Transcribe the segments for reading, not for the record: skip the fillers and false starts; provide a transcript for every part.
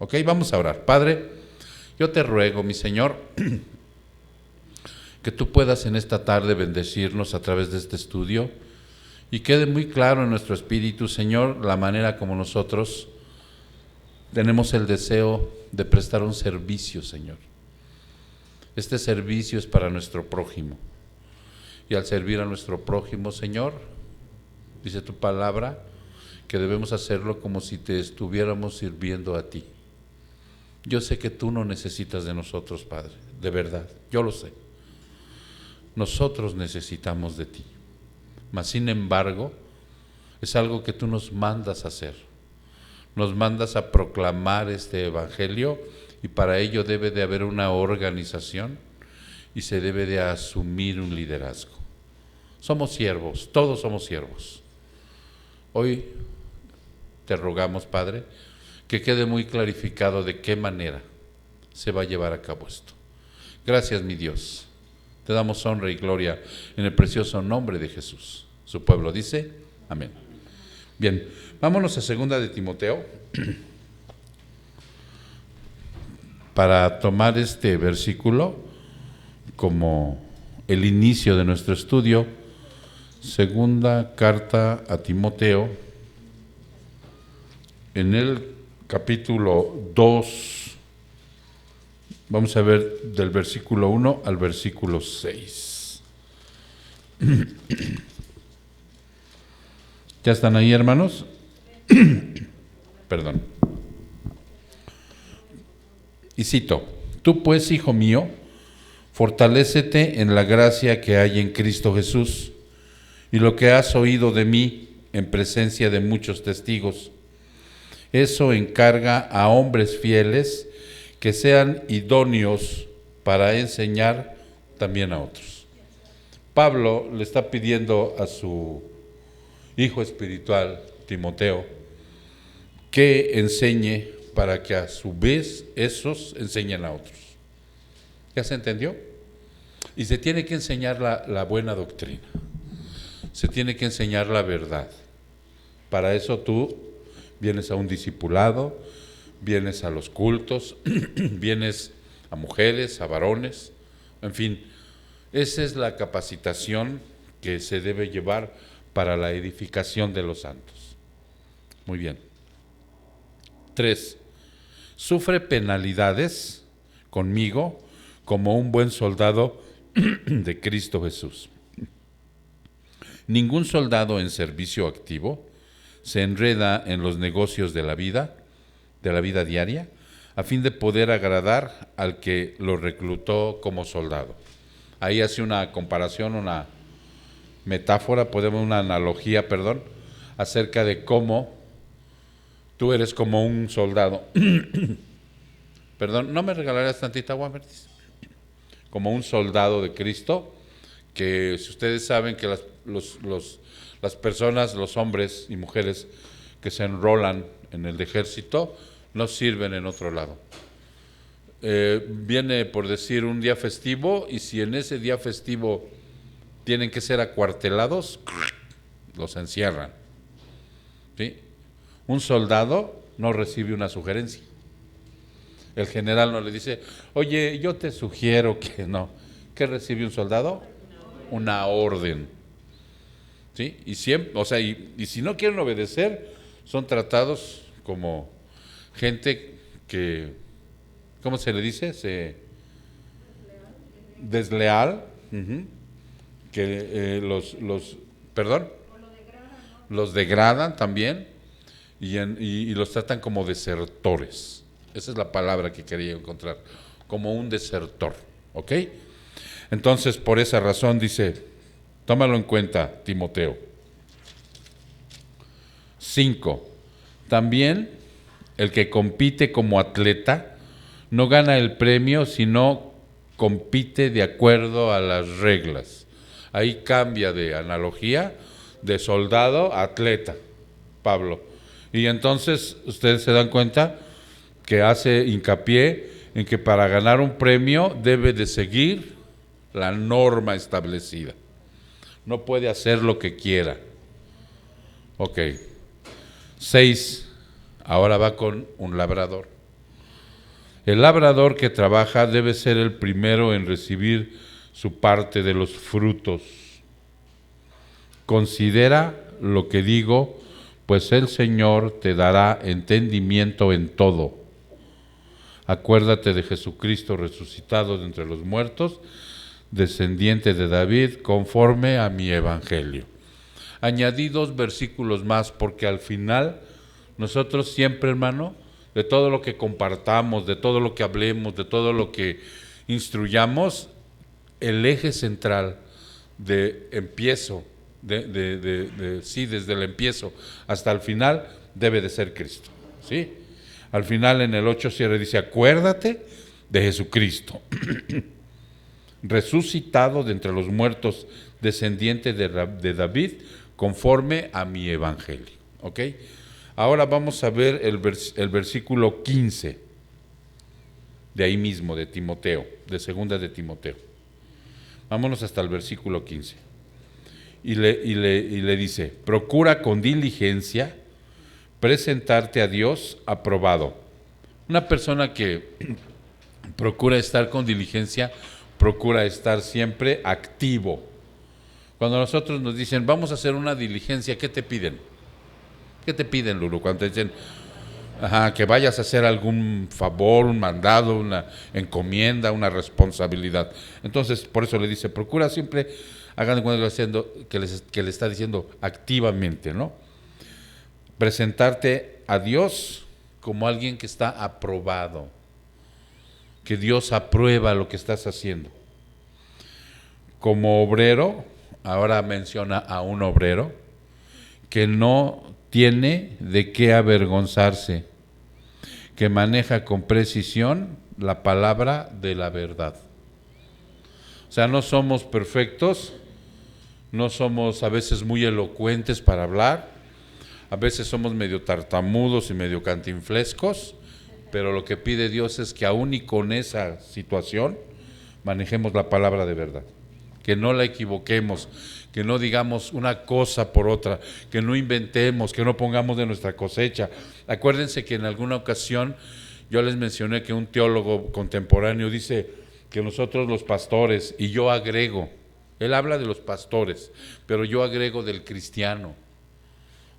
¿Ok? Vamos a orar. Padre, yo te ruego, mi Señor, que tú puedas en esta tarde bendecirnos a través de este estudio y quede muy claro en nuestro espíritu, Señor, la manera como nosotros tenemos el deseo de prestar un servicio, Señor. Este servicio es para nuestro prójimo. Y al servir a nuestro prójimo, Señor, dice tu palabra, que debemos hacerlo como si te estuviéramos sirviendo a ti. Yo sé que tú no necesitas de nosotros, Padre, de verdad, yo lo sé. Nosotros necesitamos de ti. Mas, sin embargo, es algo que tú nos mandas a hacer. Nos mandas a proclamar este evangelio y para ello debe de haber una organización y se debe de asumir un liderazgo. Somos siervos, todos somos siervos. Hoy te rogamos, Padre, que quede muy clarificado de qué manera se va a llevar a cabo esto. Gracias, mi Dios. Te damos honra y gloria en el precioso nombre de Jesús. Su pueblo dice, amén. Bien, vámonos a 2 de Timoteo para tomar este versículo como el inicio de nuestro estudio. Segunda carta a Timoteo, en el capítulo 2, vamos a ver del versículo 1 al versículo 6. ¿Ya están ahí, hermanos? Perdón. Y cito: tú pues, hijo mío, fortalécete en la gracia que hay en Cristo Jesús, y lo que has oído de mí en presencia de muchos testigos, eso encarga a hombres fieles que sean idóneos para enseñar también a otros. Pablo le está pidiendo a su hijo espiritual, Timoteo, que enseñe para que a su vez esos enseñen a otros. ¿Ya se entendió? Y se tiene que enseñar la buena doctrina. Se tiene que enseñar la verdad. Para eso tú vienes a un discipulado, vienes a los cultos, vienes a mujeres, a varones, en fin, esa es la capacitación que se debe llevar para la edificación de los santos. Muy bien. 3. Sufre penalidades conmigo como un buen soldado de Cristo Jesús. Ningún soldado en servicio activo se enreda en los negocios de la vida diaria, a fin de poder agradar al que lo reclutó como soldado. Ahí hace una comparación, una metáfora, una analogía, acerca de cómo tú eres como un soldado. ¿No me regalarías tantita agua, Mertis? Como un soldado de Cristo, que si ustedes saben que las personas, los hombres y mujeres que se enrolan en el ejército, no sirven en otro lado. Viene, por decir, un día festivo, y si en ese día festivo tienen que ser acuartelados, los encierran. ¿Sí? Un soldado no recibe una sugerencia. El general no le dice, oye, yo te sugiero que no. ¿Qué recibe un soldado? Una orden. ¿Sí? Y siempre, y si no quieren obedecer, son tratados como gente que, ¿cómo se le dice? Desleal, que los degradan también y los tratan como desertores. Esa es la palabra que quería encontrar, como un desertor, ¿ok? Entonces, por esa razón dice, tómalo en cuenta, Timoteo. 5. También el que compite como atleta no gana el premio, sino compite de acuerdo a las reglas. Ahí cambia de analogía de soldado a atleta, Pablo. Y entonces ustedes se dan cuenta que hace hincapié en que para ganar un premio debe de seguir la norma establecida. No puede hacer lo que quiera. Ok. 6. Ahora va con un labrador. El labrador que trabaja debe ser el primero en recibir su parte de los frutos. Considera lo que digo, pues el Señor te dará entendimiento en todo. Acuérdate de Jesucristo resucitado de entre los muertos, descendiente de David, conforme a mi evangelio. Añadí 2 versículos más porque al final nosotros siempre, hermano, de todo lo que compartamos, de todo lo que hablemos, de todo lo que instruyamos, el eje central de empiezo, sí, desde el empiezo hasta el final, debe de ser Cristo, ¿sí? Al final en el 8 cierre dice, acuérdate de Jesucristo, resucitado de entre los muertos, descendiente de David, conforme a mi evangelio, ¿ok? Ahora vamos a ver el versículo 15, de ahí mismo, de Timoteo, de segunda de Timoteo. Vámonos hasta el versículo 15. Y le dice, procura con diligencia presentarte a Dios aprobado. Una persona que procura estar con diligencia, procura estar siempre activo. Cuando nosotros nos dicen, vamos a hacer una diligencia, ¿qué te piden? ¿Qué te piden, Lulu? Cuando te dicen, que vayas a hacer algún favor, un mandado, una encomienda, una responsabilidad. Entonces, por eso le dice, procura siempre, hagan cuando que le está diciendo activamente, ¿no? Presentarte a Dios como alguien que está aprobado, que Dios aprueba lo que estás haciendo. Como obrero, ahora menciona a un obrero que no tiene de qué avergonzarse, que maneja con precisión la palabra de la verdad. O sea, no somos perfectos, no somos a veces muy elocuentes para hablar, a veces somos medio tartamudos y medio cantinflescos, pero lo que pide Dios es que aún y con esa situación manejemos la palabra de verdad, que no la equivoquemos, que no digamos una cosa por otra, que no inventemos, que no pongamos de nuestra cosecha. Acuérdense que en alguna ocasión yo les mencioné que un teólogo contemporáneo dice que nosotros los pastores, y yo agrego, él habla de los pastores, pero yo agrego del cristiano.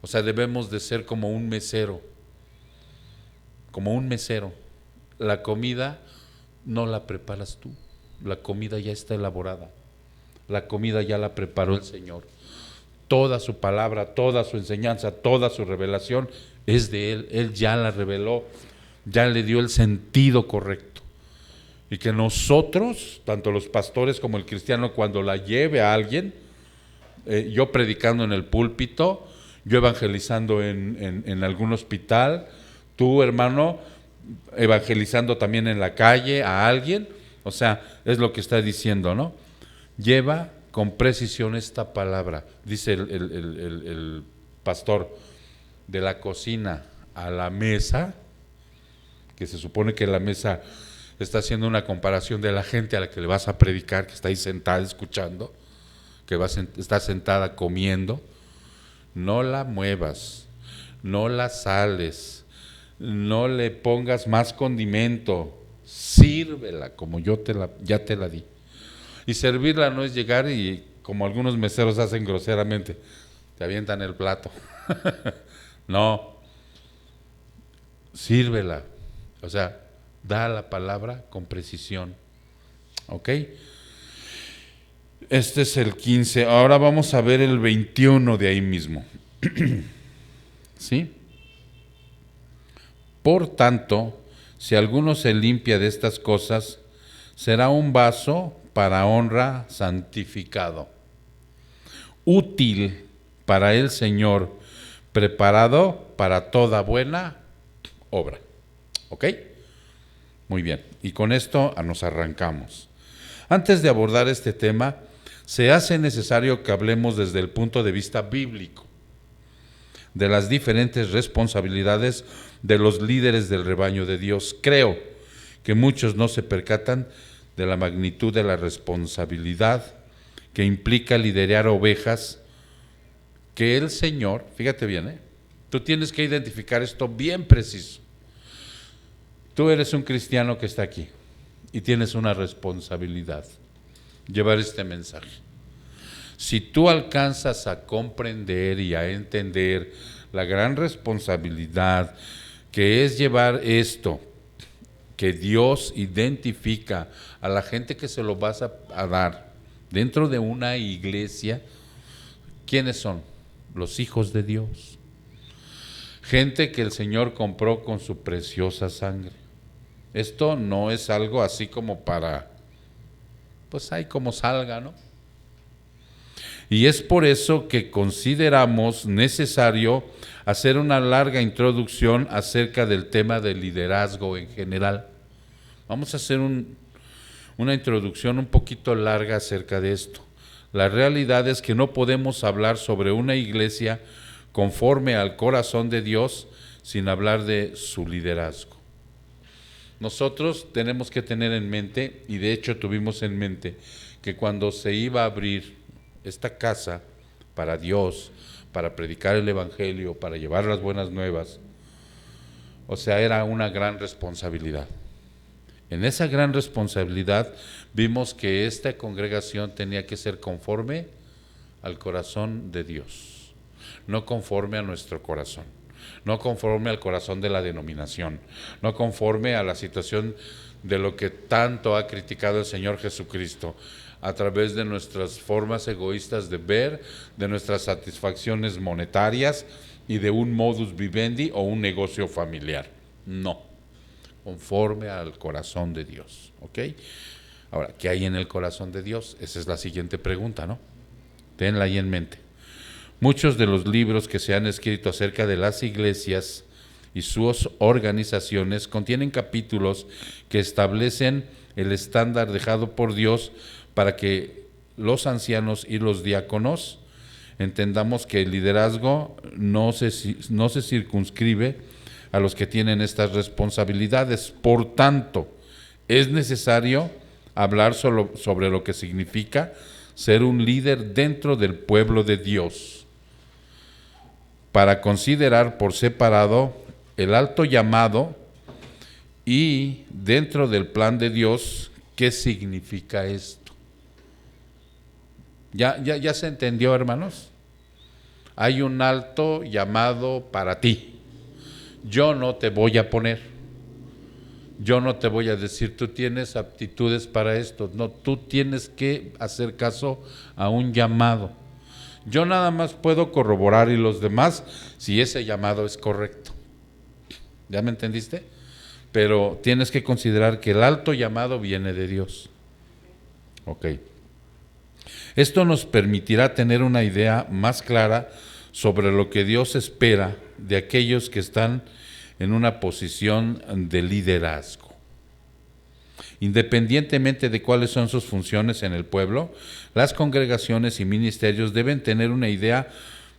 O sea, debemos de ser como un mesero, como un mesero. La comida no la preparas tú, la comida ya está elaborada. La comida ya la preparó el Señor. Toda su palabra, toda su enseñanza, toda su revelación es de Él. Él ya la reveló, ya le dio el sentido correcto. Y que nosotros, tanto los pastores como el cristiano, cuando la lleve a alguien, yo predicando en el púlpito, yo evangelizando en algún hospital, tú, hermano, evangelizando también en la calle a alguien, o sea, es lo que está diciendo, ¿no? Lleva con precisión esta palabra, dice el pastor, de la cocina a la mesa, que se supone que la mesa está haciendo una comparación de la gente a la que le vas a predicar, que está ahí sentada escuchando, que está sentada comiendo. No la muevas, no la sales, no le pongas más condimento, sírvela como ya te la di. Y servirla no es llegar y, como algunos meseros hacen groseramente, te avientan el plato. No, sírvela, o sea, da la palabra con precisión, ¿ok? Este es el 15, ahora vamos a ver el 21 de ahí mismo. ¿Sí? Por tanto, si alguno se limpia de estas cosas, será un vaso para honra santificado, útil para el Señor, preparado para toda buena obra. ¿Ok? Muy bien, y con esto nos arrancamos. Antes de abordar este tema, se hace necesario que hablemos desde el punto de vista bíblico de las diferentes responsabilidades de los líderes del rebaño de Dios. Creo que muchos no se percatan de la magnitud de la responsabilidad que implica liderar ovejas que el Señor, fíjate bien, tú tienes que identificar esto bien preciso. Tú eres un cristiano que está aquí y tienes una responsabilidad, llevar este mensaje. Si tú alcanzas a comprender y a entender la gran responsabilidad que es llevar esto, que Dios identifica a la gente que se lo vas a dar dentro de una iglesia, ¿quiénes son? Los hijos de Dios. Gente que el Señor compró con su preciosa sangre. Esto no es algo así como para, pues ahí como salga, ¿no? Y es por eso que consideramos necesario hacer una larga introducción acerca del tema del liderazgo en general. Vamos a hacer una introducción un poquito larga acerca de esto. La realidad es que no podemos hablar sobre una iglesia conforme al corazón de Dios sin hablar de su liderazgo. Nosotros tenemos que tener en mente, y de hecho tuvimos en mente, que cuando se iba a abrir esta casa para Dios, para predicar el Evangelio, para llevar las buenas nuevas, o sea, era una gran responsabilidad. En esa gran responsabilidad vimos que esta congregación tenía que ser conforme al corazón de Dios, no conforme a nuestro corazón, no conforme al corazón de la denominación, no conforme a la situación de lo que tanto ha criticado el Señor Jesucristo a través de nuestras formas egoístas de ver, de nuestras satisfacciones monetarias y de un modus vivendi o un negocio familiar. No, conforme al corazón de Dios, ¿ok? Ahora, ¿qué hay en el corazón de Dios? Esa es la siguiente pregunta, ¿no? Tenla ahí en mente. Muchos de los libros que se han escrito acerca de las iglesias y sus organizaciones contienen capítulos que establecen el estándar dejado por Dios para que los ancianos y los diáconos entendamos que el liderazgo no se circunscribe a los que tienen estas responsabilidades. Por tanto, es necesario hablar sobre lo que significa ser un líder dentro del pueblo de Dios, para considerar por separado el alto llamado y dentro del plan de Dios, ¿qué significa esto? ¿Ya se entendió, hermanos? Hay un alto llamado para ti. Yo no te voy a poner. Yo no te voy a decir, tú tienes aptitudes para esto. No, tú tienes que hacer caso a un llamado. Yo nada más puedo corroborar y los demás si ese llamado es correcto. ¿Ya me entendiste? Pero tienes que considerar que el alto llamado viene de Dios. Ok. Esto nos permitirá tener una idea más clara sobre lo que Dios espera de aquellos que están en una posición de liderazgo. Independientemente de cuáles son sus funciones en el pueblo, las congregaciones y ministerios deben tener una idea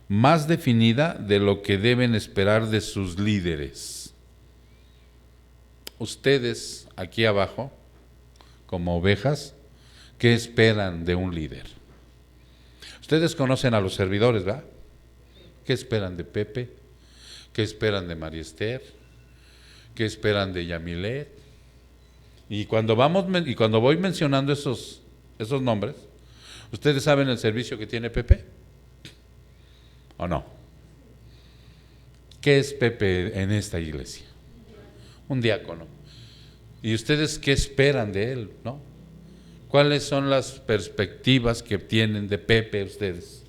más definida de lo que deben esperar de sus líderes. Ustedes, aquí abajo, como ovejas, ¿qué esperan de un líder? Ustedes conocen a los servidores, ¿verdad? ¿Qué esperan de Pepe? ¿Qué esperan de María Esther? ¿Qué esperan de Yamilet? Y cuando voy mencionando esos nombres, ¿ustedes saben el servicio que tiene Pepe? ¿O no? ¿Qué es Pepe en esta iglesia? Un diácono. ¿Y ustedes qué esperan de él, no? ¿Cuáles son las perspectivas que tienen de Pepe ustedes?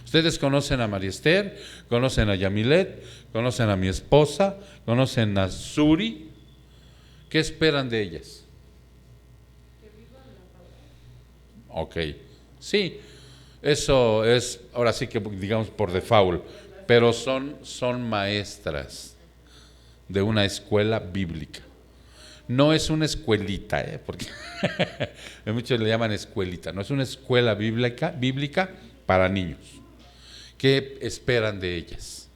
Ustedes conocen a María Esther, conocen a Yamilet, conocen a mi esposa, conocen a Suri. ¿Qué esperan de ellas? Ok, sí, eso es, ahora sí que digamos por default, pero son maestras de una escuela bíblica. No es una escuelita, porque muchos le llaman escuelita, no es una escuela bíblica para niños. ¿Qué esperan de ellas?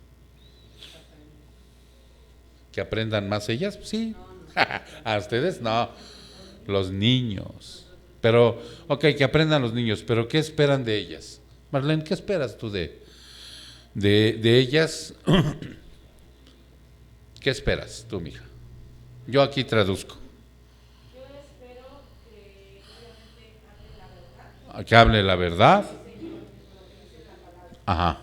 ¿Que aprendan más ellas? Sí. ¿A ustedes? No, los niños. Pero, ok, que aprendan los niños, pero ¿qué esperan de ellas? Marlene, ¿qué esperas tú de ellas? ¿Qué esperas tú, mija? Yo aquí traduzco. Yo espero que obviamente hable la verdad. Que hable la verdad. Sí, Señor, lo que dice la palabra. Ajá.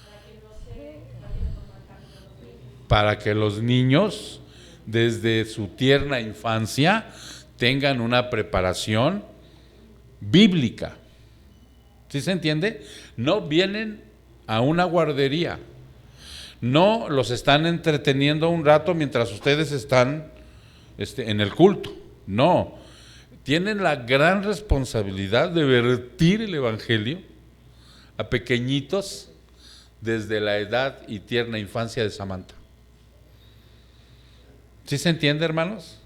Para que no se vayan por mal camino los niños. Para que los niños, desde su tierna infancia, tengan una preparación bíblica. ¿Sí se entiende? No vienen a una guardería. No los están entreteniendo un rato mientras ustedes están en el culto. No. Tienen la gran responsabilidad de vertir el Evangelio a pequeñitos desde la edad y tierna infancia de Samantha. ¿Sí se entiende, hermanos?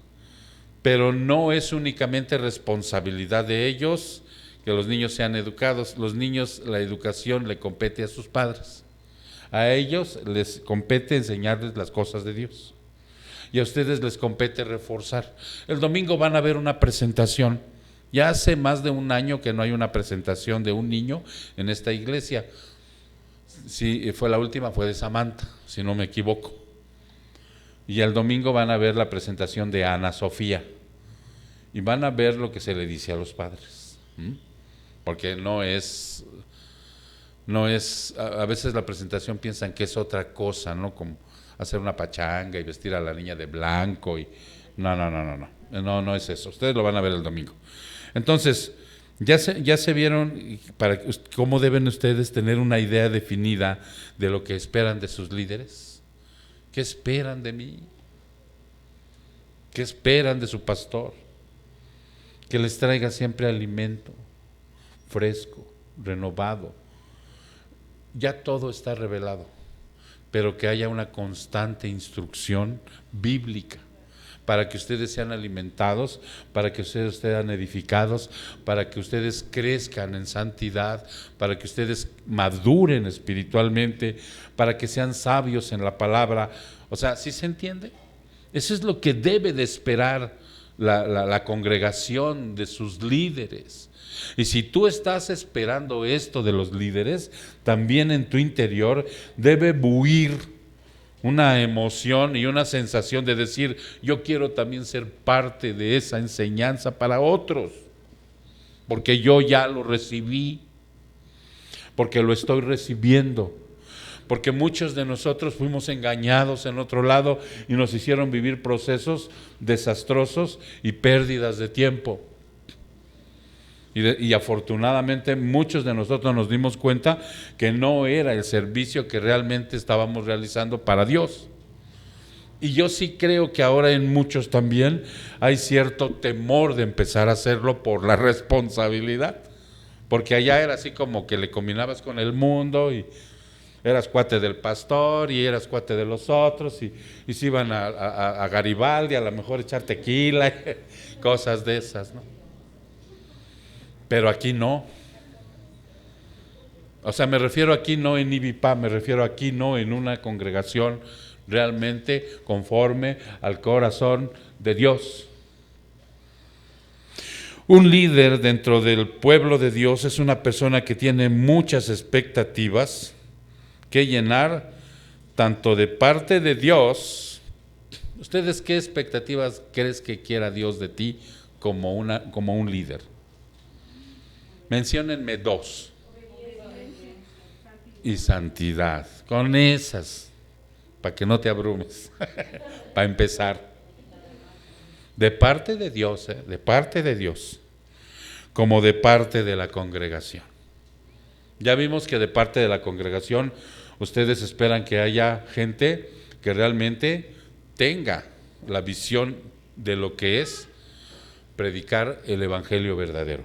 Pero no es únicamente responsabilidad de ellos que los niños sean educados. Los niños, la educación le compete a sus padres. A ellos les compete enseñarles las cosas de Dios. Y a ustedes les compete reforzar. El domingo van a ver una presentación. Ya hace más de un año que no hay una presentación de un niño en esta iglesia. Sí, fue la última, fue de Samantha, si no me equivoco. Y el domingo van a ver la presentación de Ana Sofía. Y van a ver lo que se le dice a los padres. Porque no es, a veces la presentación piensan que es otra cosa, ¿no? Como hacer una pachanga y vestir a la niña de blanco y no es eso. Ustedes lo van a ver el domingo. Entonces, ya se vieron cómo deben ustedes tener una idea definida de lo que esperan de sus líderes. ¿Qué esperan de mí? ¿Qué esperan de su pastor? Que les traiga siempre alimento fresco, renovado. Ya todo está revelado, pero que haya una constante instrucción bíblica para que ustedes sean alimentados, para que ustedes sean edificados, para que ustedes crezcan en santidad, para que ustedes maduren espiritualmente, para que sean sabios en la palabra. O sea, ¿sí se entiende? Eso es lo que debe de esperar la congregación de sus líderes. Y si tú estás esperando esto de los líderes, también en tu interior debe buir una emoción y una sensación de decir, yo quiero también ser parte de esa enseñanza para otros, porque yo ya lo recibí, porque lo estoy recibiendo, porque muchos de nosotros fuimos engañados en otro lado y nos hicieron vivir procesos desastrosos y pérdidas de tiempo. Y afortunadamente muchos de nosotros nos dimos cuenta que no era el servicio que realmente estábamos realizando para Dios. Y yo sí creo que ahora en muchos también hay cierto temor de empezar a hacerlo por la responsabilidad. Porque allá era así como que le combinabas con el mundo y eras cuate del pastor y eras cuate de los otros y se iban a Garibaldi a lo mejor echar tequila, cosas de esas, ¿no? Pero aquí no. O sea, me refiero aquí no en IBIPA, me refiero aquí no en una congregación realmente conforme al corazón de Dios. Un líder dentro del pueblo de Dios es una persona que tiene muchas expectativas que llenar, tanto de parte de Dios. ¿Ustedes qué expectativas crees que quiera Dios de ti como un líder? Menciónenme dos. Y santidad. Con esas, para que no te abrumes, para empezar. De parte de Dios, de parte de Dios, como de parte de la congregación. Ya vimos que de parte de la congregación, ustedes esperan que haya gente que realmente tenga la visión de lo que es predicar el evangelio verdadero,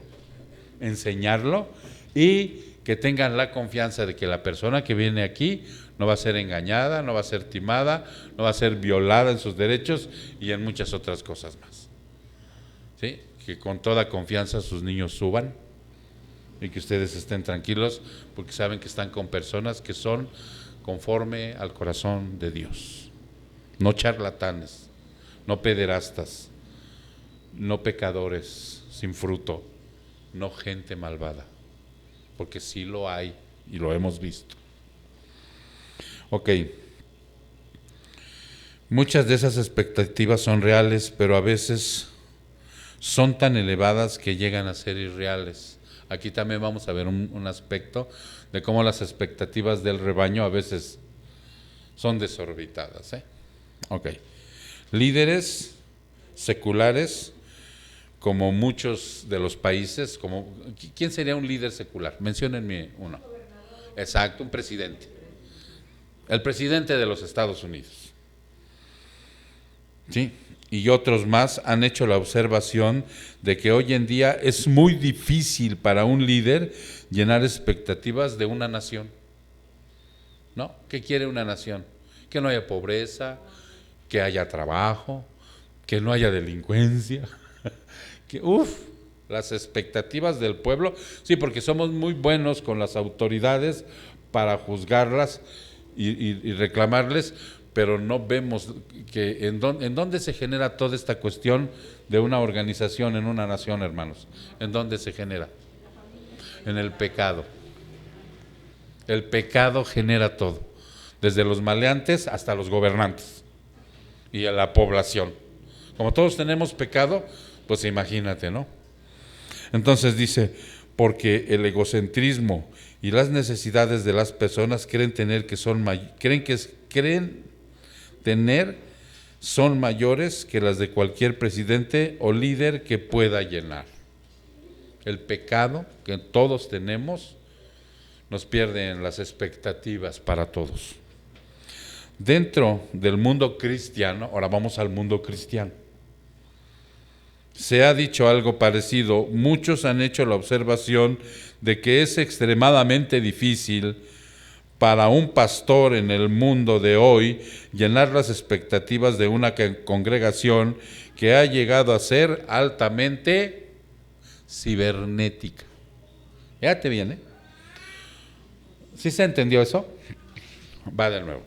enseñarlo y que tengan la confianza de que la persona que viene aquí no va a ser engañada, no va a ser timada, no va a ser violada en sus derechos y en muchas otras cosas más. ¿Sí? Que con toda confianza sus niños suban y que ustedes estén tranquilos porque saben que están con personas que son conforme al corazón de Dios. No charlatanes, no pederastas, no pecadores sin fruto, no gente malvada, porque sí lo hay y lo hemos visto. Ok. Muchas de esas expectativas son reales, pero a veces son tan elevadas que llegan a ser irreales. Aquí también vamos a ver un aspecto de cómo las expectativas del rebaño a veces son desorbitadas. Ok. Líderes seculares, como muchos de los países, como ¿quién sería un líder secular? Menciónenme uno. Exacto, un presidente. El presidente de los Estados Unidos. ¿Sí? Y otros más han hecho la observación de que hoy en día es muy difícil para un líder llenar expectativas de una nación. ¿No? ¿Qué quiere una nación? Que no haya pobreza, que haya trabajo, que no haya delincuencia, que las expectativas del pueblo, sí, porque somos muy buenos con las autoridades para juzgarlas y reclamarles, pero no vemos que en dónde se genera toda esta cuestión de una organización en una nación, hermanos. ¿En dónde se genera? En el pecado. El pecado genera todo, desde los maleantes hasta los gobernantes y a la población. Como todos tenemos pecado, pues imagínate, ¿no? Entonces dice, porque el egocentrismo y las necesidades de las personas creen tener son mayores que las de cualquier presidente o líder que pueda llenar. El pecado que todos tenemos nos pierde en las expectativas para todos. Dentro del mundo cristiano, ahora vamos al mundo cristiano, se ha dicho algo parecido. Muchos han hecho la observación de que es extremadamente difícil para un pastor en el mundo de hoy llenar las expectativas de una congregación que ha llegado a ser altamente cibernética. Fíjate bien, ¿eh? ¿Sí se entendió eso? Va de nuevo.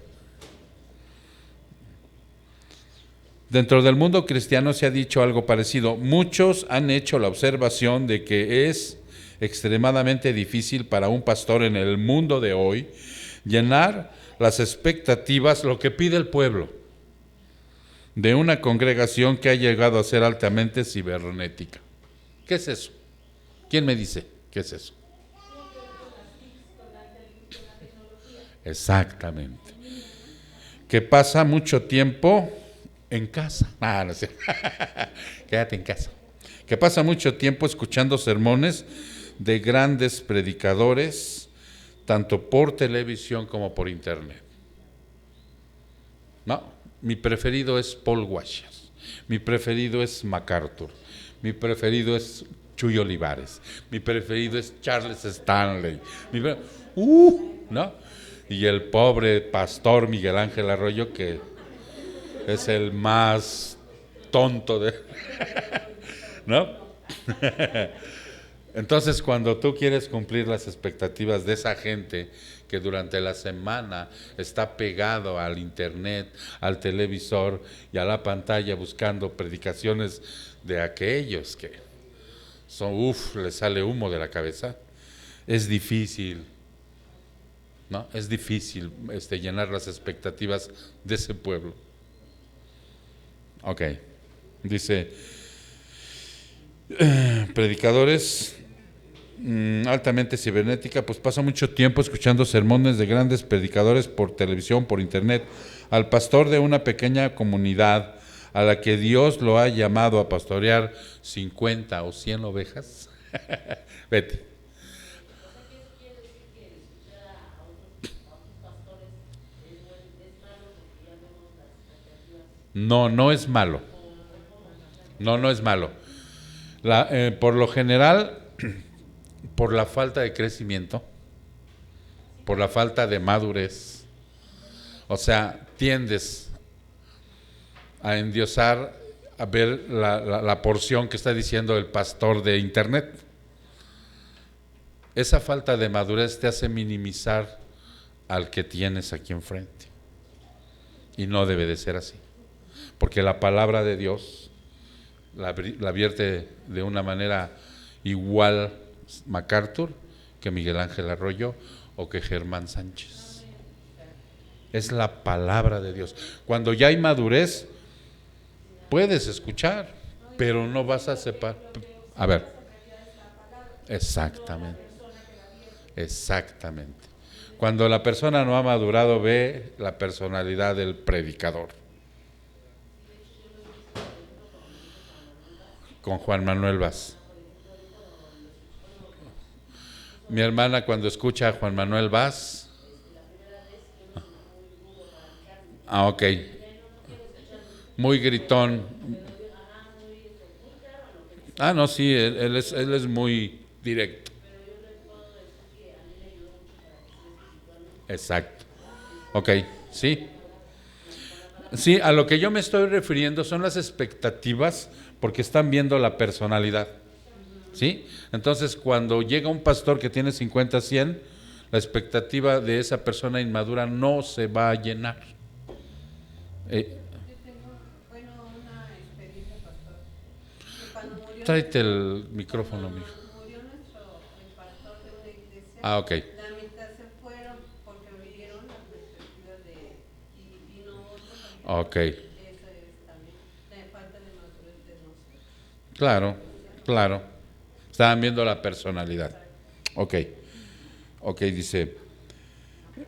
Dentro del mundo cristiano se ha dicho algo parecido. Muchos han hecho la observación de que es extremadamente difícil para un pastor en el mundo de hoy llenar las expectativas, lo que pide el pueblo, de una congregación que ha llegado a ser altamente cibernética. ¿Qué es eso? ¿Quién me dice qué es eso? Exactamente. Que pasa mucho tiempo en casa. No sé. Quédate en casa. Que pasa mucho tiempo escuchando sermones de grandes predicadores, tanto por televisión como por internet. No, mi preferido es Paul Washer, mi preferido es MacArthur, mi preferido es Chuy Olivares, mi preferido es Charles Stanley, ¿no? Y el pobre pastor Miguel Ángel Arroyo, que es el más tonto de... ¿no? Entonces, cuando tú quieres cumplir las expectativas de esa gente que durante la semana está pegado al internet, al televisor y a la pantalla buscando predicaciones de aquellos que son, les sale humo de la cabeza, es difícil, ¿no? Es difícil llenar las expectativas de ese pueblo. Ok, dice, predicadores altamente cibernética, pues pasa mucho tiempo escuchando sermones de grandes predicadores por televisión, por internet, al pastor de una pequeña comunidad a la que Dios lo ha llamado a pastorear 50 o 100 ovejas. Vete. No, no es malo. No, no es malo. Por lo general, por la falta de crecimiento, por la falta de madurez, o sea, tiendes a endiosar, a ver la porción que está diciendo el pastor de internet. Esa falta de madurez te hace minimizar al que tienes aquí enfrente. Y no debe de ser así. Porque la palabra de Dios la vierte de una manera igual MacArthur que Miguel Ángel Arroyo o que Germán Sánchez. es la palabra de Dios. Cuando ya hay madurez, puedes escuchar, pero no vas a separar. A ver, exactamente, exactamente. Cuando la persona no ha madurado, ve la personalidad del predicador. Con Juan Manuel Vaz. Mi hermana cuando escucha a Juan Manuel Vaz, ok, muy gritón. No, sí, él es muy directo. Exacto. Ok, sí. Sí, a lo que yo me estoy refiriendo son las expectativas porque están viendo la personalidad. ¿Sí? Entonces, cuando llega un pastor que tiene 50, 100, la expectativa de esa persona inmadura no se va a llenar. Yo tengo, una experiencia, pastor. Que cuando murió Tráete el micrófono, mijo. murió el pastor de una iglesia, Ok. la mitad se fueron porque vieron las perspectivas y no otros. Ok. Eso es también la falta de madurez de nosotros. Claro, claro. Estaban viendo la personalidad. Ok. Ok, dice,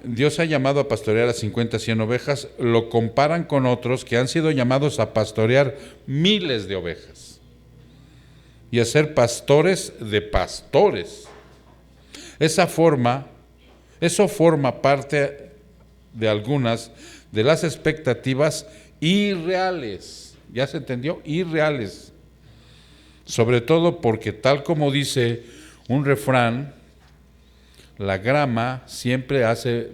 Dios ha llamado a pastorear a 50, 100 ovejas, lo comparan con otros que han sido llamados a pastorear miles de ovejas y a ser pastores de pastores. Eso forma parte de algunas de las expectativas irreales. ¿Ya se entendió? Irreales. Sobre todo porque, tal como dice un refrán, la grama siempre hace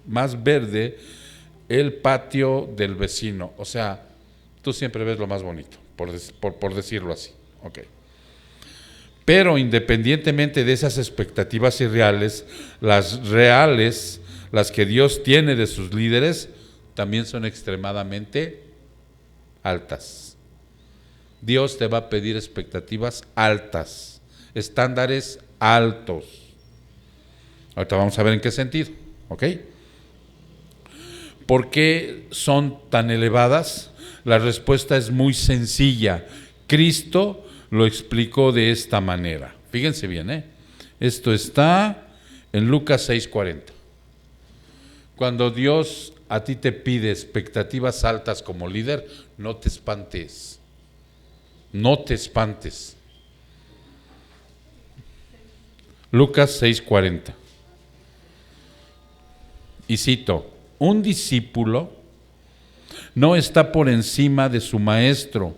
más verde el patio del vecino. O sea, tú siempre ves lo más bonito, por decirlo así. Okay. Pero independientemente de esas expectativas irreales, las reales, las que Dios tiene de sus líderes, también son extremadamente altas. Dios te va a pedir expectativas altas, estándares altos. Ahorita vamos a ver en qué sentido, ¿ok? ¿Por qué son tan elevadas? La respuesta es muy sencilla. Cristo lo explicó de esta manera. Fíjense bien, Esto está en Lucas 6:40. Cuando Dios a ti te pide expectativas altas como líder, no te espantes. No te espantes. Lucas 6:40. Y cito, un discípulo no está por encima de su maestro,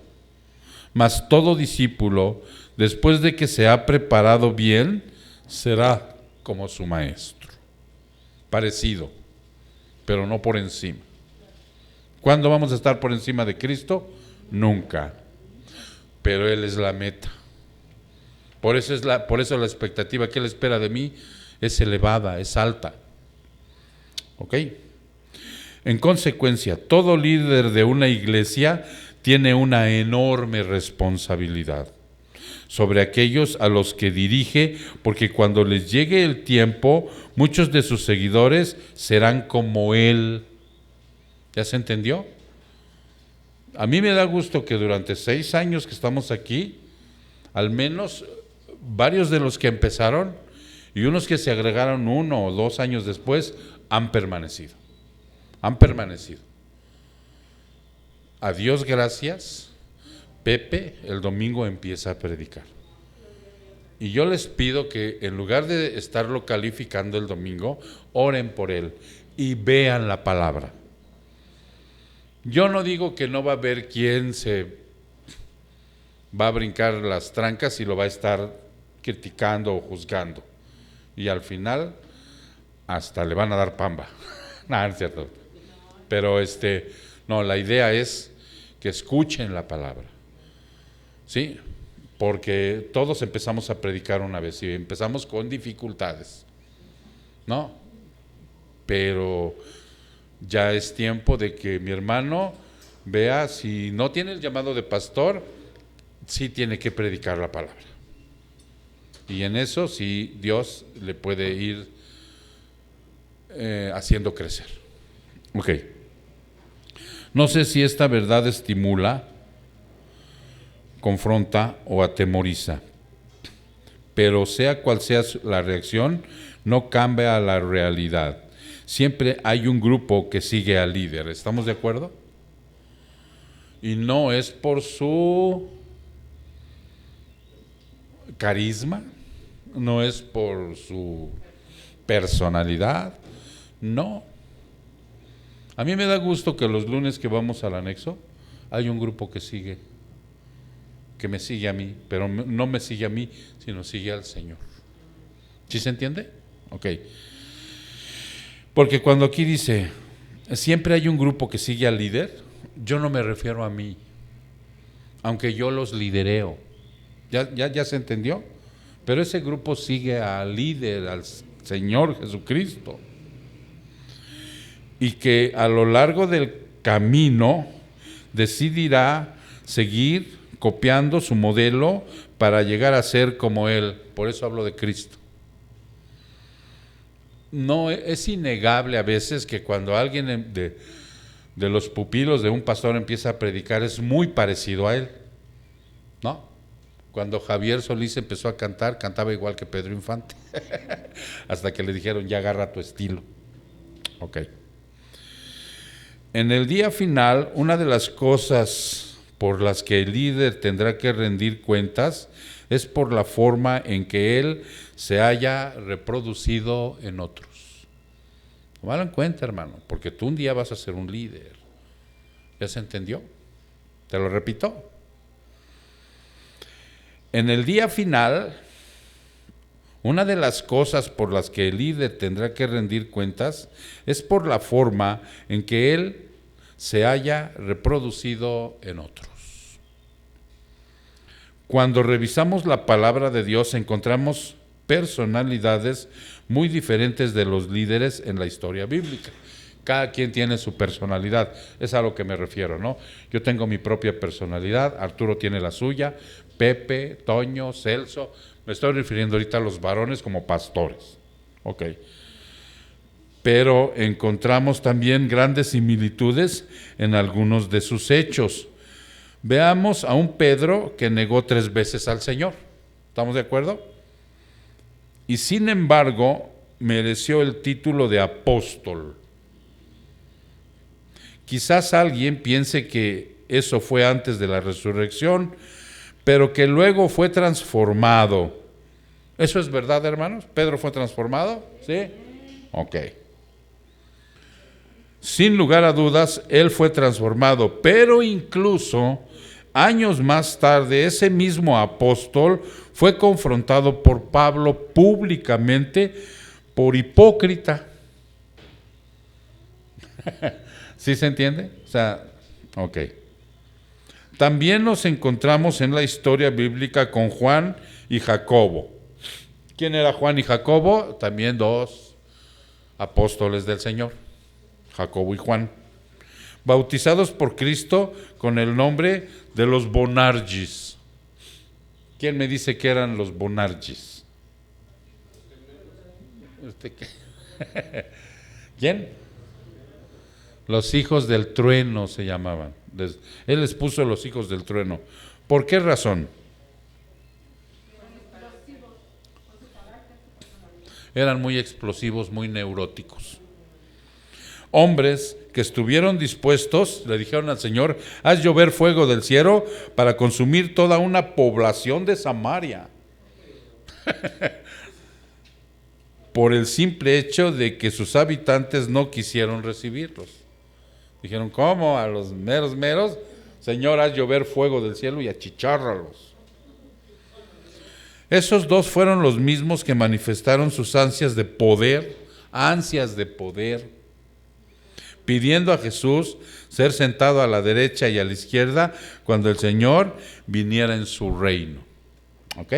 mas todo discípulo, después de que se ha preparado bien, será como su maestro. Parecido, pero no por encima. ¿Cuándo vamos a estar por encima de Cristo? Nunca. Pero Él es la meta. Por eso la expectativa que Él espera de mí es elevada, es alta. ¿Ok? En consecuencia, todo líder de una iglesia tiene una enorme responsabilidad sobre aquellos a los que dirige, porque cuando les llegue el tiempo, muchos de sus seguidores serán como Él. ¿Ya se entendió? A mí me da gusto que durante 6 años que estamos aquí, al menos varios de los que empezaron y unos que se agregaron 1 o 2 años después, han permanecido. Han permanecido. A Dios gracias, Pepe el domingo empieza a predicar. Y yo les pido que en lugar de estarlo calificando el domingo, oren por él y vean la palabra. Yo no digo que no va a haber quien se va a brincar las trancas y lo va a estar criticando o juzgando. Y al final hasta le van a dar pamba. No, es cierto. Pero no, la idea es que escuchen la palabra. ¿Sí? Porque todos empezamos a predicar una vez y empezamos con dificultades. ¿No? Pero ya es tiempo de que mi hermano vea, si no tiene el llamado de pastor, sí tiene que predicar la palabra. Y en eso sí Dios le puede ir haciendo crecer. Ok. No sé si esta verdad estimula, confronta o atemoriza, pero sea cual sea la reacción, no cambia la realidad. Siempre hay un grupo que sigue al líder. ¿Estamos de acuerdo? Y no es por su carisma, no es por su personalidad, no. A mí me da gusto que los lunes que vamos al anexo hay un grupo que me sigue a mí, pero no me sigue a mí, sino sigue al Señor. ¿Sí se entiende? Ok. Porque cuando aquí dice, siempre hay un grupo que sigue al líder, yo no me refiero a mí, aunque yo los lidereo. ¿Ya se entendió? Pero ese grupo sigue al líder, al Señor Jesucristo. Y que a lo largo del camino decidirá seguir copiando su modelo para llegar a ser como Él. Por eso hablo de Cristo. No, es innegable a veces que cuando alguien de los pupilos de un pastor empieza a predicar es muy parecido a él, ¿no? Cuando Javier Solís empezó a cantar, cantaba igual que Pedro Infante, hasta que le dijeron, ya agarra tu estilo. Ok. En el día final, una de las cosas por las que el líder tendrá que rendir cuentas es por la forma en que él se haya reproducido en otros. Tómalo en cuenta, hermano, porque tú un día vas a ser un líder. ¿Ya se entendió? Te lo repito. En el día final, una de las cosas por las que el líder tendrá que rendir cuentas es por la forma en que él se haya reproducido en otros. Cuando revisamos la palabra de Dios encontramos personalidades muy diferentes de los líderes en la historia bíblica. Cada quien tiene su personalidad, es a lo que me refiero, ¿no? Yo tengo mi propia personalidad, Arturo tiene la suya, Pepe, Toño, Celso, me estoy refiriendo ahorita a los varones como pastores, ok. Pero encontramos también grandes similitudes en algunos de sus hechos. Veamos a un Pedro que negó 3 veces al Señor, ¿estamos de acuerdo? Y sin embargo, mereció el título de apóstol. Quizás alguien piense que eso fue antes de la resurrección, pero que luego fue transformado. ¿Eso es verdad, hermanos? ¿Pedro fue transformado? ¿Sí? Ok. Sin lugar a dudas, él fue transformado, pero incluso años más tarde, ese mismo apóstol fue confrontado por Pablo públicamente por hipócrita. ¿Sí se entiende? O sea, ok. También nos encontramos en la historia bíblica con Juan y Jacobo. ¿Quién era Juan y Jacobo? También 2 apóstoles del Señor, Jacobo y Juan, bautizados por Cristo con el nombre de los Boanerges. ¿Quién me dice que eran los Boanerges? ¿Quién? Los hijos del trueno se llamaban. Él les puso los hijos del trueno. ¿Por qué razón? Eran muy explosivos, muy neuróticos. Hombres que estuvieron dispuestos, le dijeron al Señor, haz llover fuego del cielo para consumir toda una población de Samaria. Por el simple hecho de que sus habitantes no quisieron recibirlos. Dijeron, ¿cómo? A los meros, Señor, haz llover fuego del cielo y achichárralos. Esos 2 fueron los mismos que manifestaron sus ansias de poder, pidiendo a Jesús ser sentado a la derecha y a la izquierda cuando el Señor viniera en su reino. ¿Ok?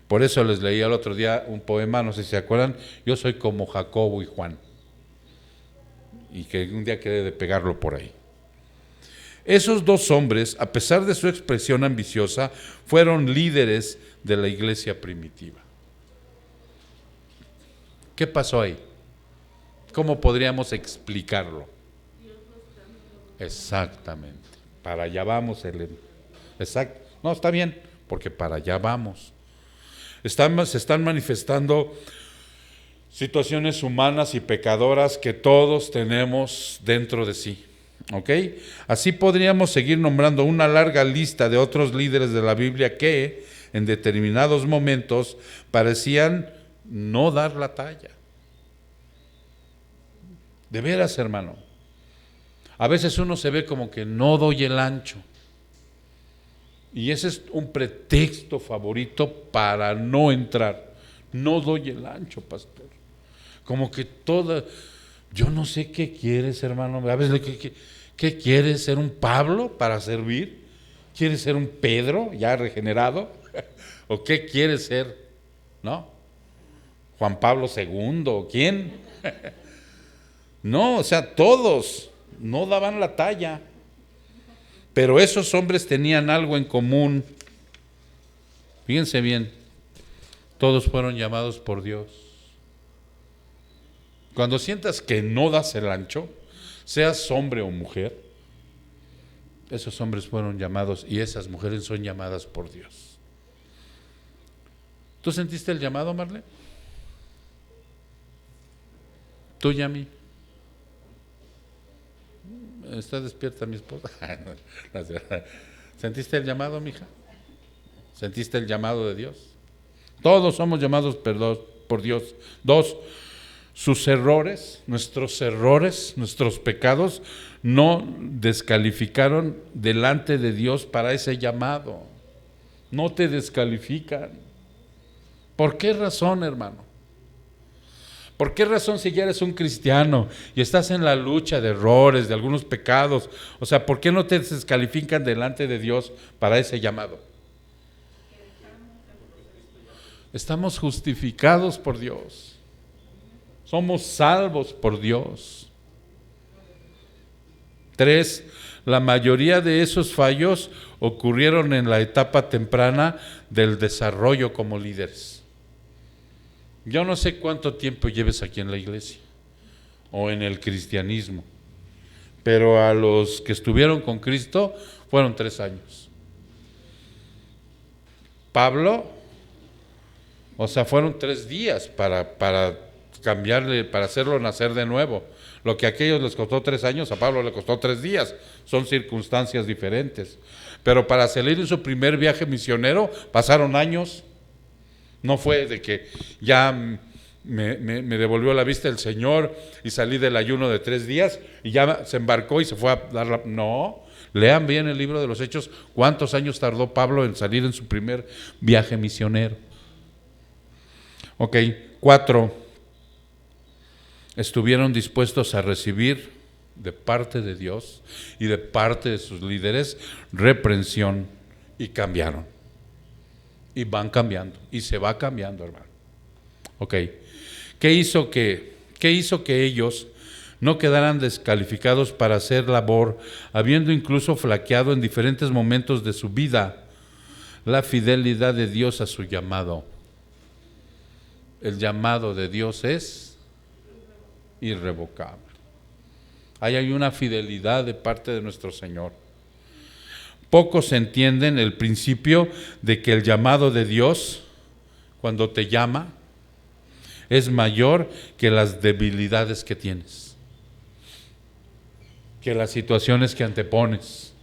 Por eso les leí el otro día un poema, no sé si se acuerdan, yo soy como Jacobo y Juan. Y que un día quede de pegarlo por ahí. Esos 2 hombres, a pesar de su expresión ambiciosa, fueron líderes de la iglesia primitiva. ¿Qué pasó ahí? ¿Cómo podríamos explicarlo? Exactamente. Para allá vamos, Elena. Exacto. No, está bien, porque para allá vamos. Se están manifestando situaciones humanas y pecadoras que todos tenemos dentro de sí. ¿Ok? Así podríamos seguir nombrando una larga lista de otros líderes de la Biblia que en determinados momentos parecían no dar la talla. De veras, hermano. A veces uno se ve como que no doy el ancho. Y ese es un pretexto favorito para no entrar. No doy el ancho, pastor. Como que yo no sé qué quieres, hermano. A veces, ¿qué quieres? ¿Ser un Pablo para servir? ¿Quieres ser un Pedro ya regenerado? ¿O qué quieres ser? ¿No? ¿Juan Pablo II? ¿Quién? No, o sea, todos no daban la talla. Pero esos hombres tenían algo en común. Fíjense bien, todos fueron llamados por Dios. Cuando sientas que no das el ancho, seas hombre o mujer, esos hombres fueron llamados y esas mujeres son llamadas por Dios. ¿Tú sentiste el llamado, Marlene? ¿Tú, Yami? ¿Está despierta mi esposa? ¿Sentiste el llamado, mija? ¿Sentiste el llamado de Dios? Todos somos llamados por Dios. 2, sus errores, nuestros pecados, no descalificaron delante de Dios para ese llamado. No te descalifican. ¿Por qué razón, hermano? ¿Por qué razón si ya eres un cristiano y estás en la lucha de errores, de algunos pecados? O sea, ¿por qué no te descalifican delante de Dios para ese llamado? Estamos justificados por Dios. Somos salvos por Dios. 3, la mayoría de esos fallos ocurrieron en la etapa temprana del desarrollo como líderes. Yo no sé cuánto tiempo lleves aquí en la iglesia o en el cristianismo, pero a los que estuvieron con Cristo fueron 3 años. Pablo, o sea, fueron 3 días para cambiarle, para hacerlo nacer de nuevo. Lo que a aquellos les costó 3 años, a Pablo le costó 3 días. Son circunstancias diferentes. Pero para salir en su primer viaje misionero pasaron años. No fue de que ya me devolvió la vista el Señor y salí del ayuno de 3 días y ya se embarcó y se fue a dar la... No, lean bien el libro de los Hechos, cuántos años tardó Pablo en salir en su primer viaje misionero. Ok, 4, estuvieron dispuestos a recibir de parte de Dios y de parte de sus líderes reprensión y cambiaron. Y van cambiando, y se va cambiando, hermano. Ok, ¿qué hizo que ellos no quedaran descalificados para hacer labor, habiendo incluso flaqueado en diferentes momentos de su vida la fidelidad de Dios a su llamado? El llamado de Dios es irrevocable. Ahí hay una fidelidad de parte de nuestro Señor. Pocos entienden el principio de que el llamado de Dios, cuando te llama, es mayor que las debilidades que tienes, que las situaciones que antepones,